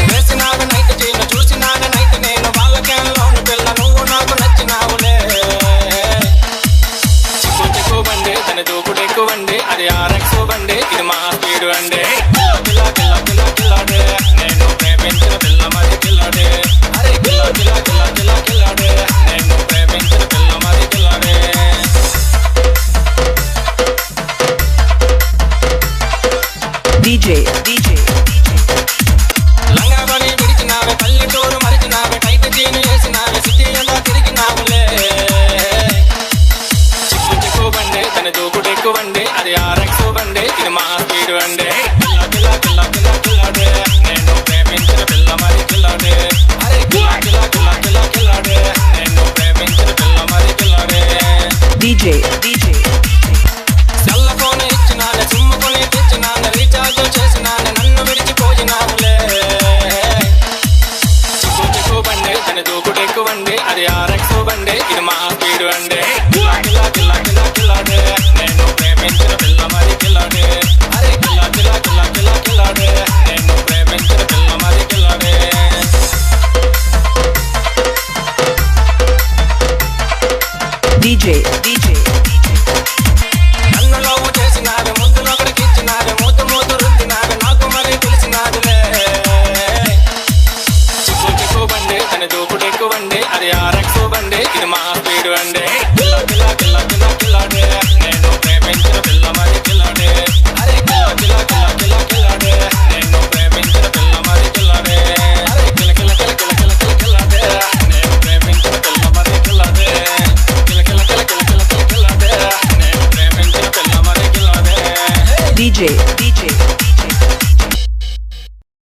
వేసినావు నైట్ చీను చూసినాను నైట్ నేను వాళ్ళకేళ్ళలోను పిల్ల నువ్వు నాకు నచ్చినావులే చిక్కు చిక్కు బండి తన దూకుడు ఎక్కువండి అది ఆర్ఎక్స్ బండి ఇది మా స్పీడ్ అండి పిల్ల పిల్ల పిల్ల పిల్లాడే నేను ప్రేమించిన పిల్ల మరి పిల్లాడే అరే పిల్ల పిల్ల పిల్ల పిల్ల పిల్లాడే నేను ప్రేమించిన పిల్ల మరి పిల్లాడే లంగాబని విడిచినావే పల్లెటూరు మరిచినావే టైట్ జీను వేసినావే సిటీ అంతా తిరిగినావులే చిక్కు చిక్కు బండి తన దూకుడు ఎక్కువండి అది ఆర్ఎక్స్ బండి ఇది మా స్పీడ్ అండి పిల్ల పిల్ల పిల్ల పిల్ల పిల్లాడే నేను ప్రేమించిన పిల్ల మరి పిల్లాడే అరే పిల్ల పిల్ల పిల్ల పిల్ల పిల్లాడే నేను ప్రేమించిన పిల్ల మరి పిల్లాడే సెల్ల ఫోన్ ఇచ్చినానే సిమ్ముకొని తెచ్చినానే రీఛార్జ్ చేసినానే నన్ను విడిచిపోయినావులే చిక్కు చిక్కు బండి తన దూకుడు ఎక్కువండి అది ఆర్ఎక్స్ బండి ఇది మా స్పీడ్ అండి పిల్ల పిల్ల పిల్ల పిల్ల పిల్లాడే నేను ప్రేమించిన పిల్ల మరి పిల్లాడే అరే పిల్ల పిల్ల పిల్ల పిల్ల పిల్లాడే నేను ప్రేమించిన పిల్ల మరి పిల్లాడే నన్ను లవ్ చేసినావే ముద్దులు ఒకడికి ఇచ్చినావే మూతు మూతు రుద్దినావే నాకు మరి తెలిసినాదులే చిక్కు చిక్కు బండి తన దూకుడు ఎక్కువండి అది ఆర్ఎక్స్ బండి ఇది మా స్పీడ్ అండి పిల్ల పిల్ల పిల్ల పిల్ల పిల్లాడే నేను ప్రేమించిన పిల్ల మరి పిల్లాడే అరే పిల్ల పిల్ల పిల్ల పిల్ల పిల్లాడే నేను ప్రేమించిన పిల్ల మరి పిల్లాడే అరే కిల కిల కిల కిల కిల కిల కిల్లాడే నేను ప్రేమించిన పిల్ల మరి పిల్లాడే కిల కిల కిల కిల కిల కిల కిల్లాడే నేను ప్రేమించిన పిల్ల మరి పిల్లాడే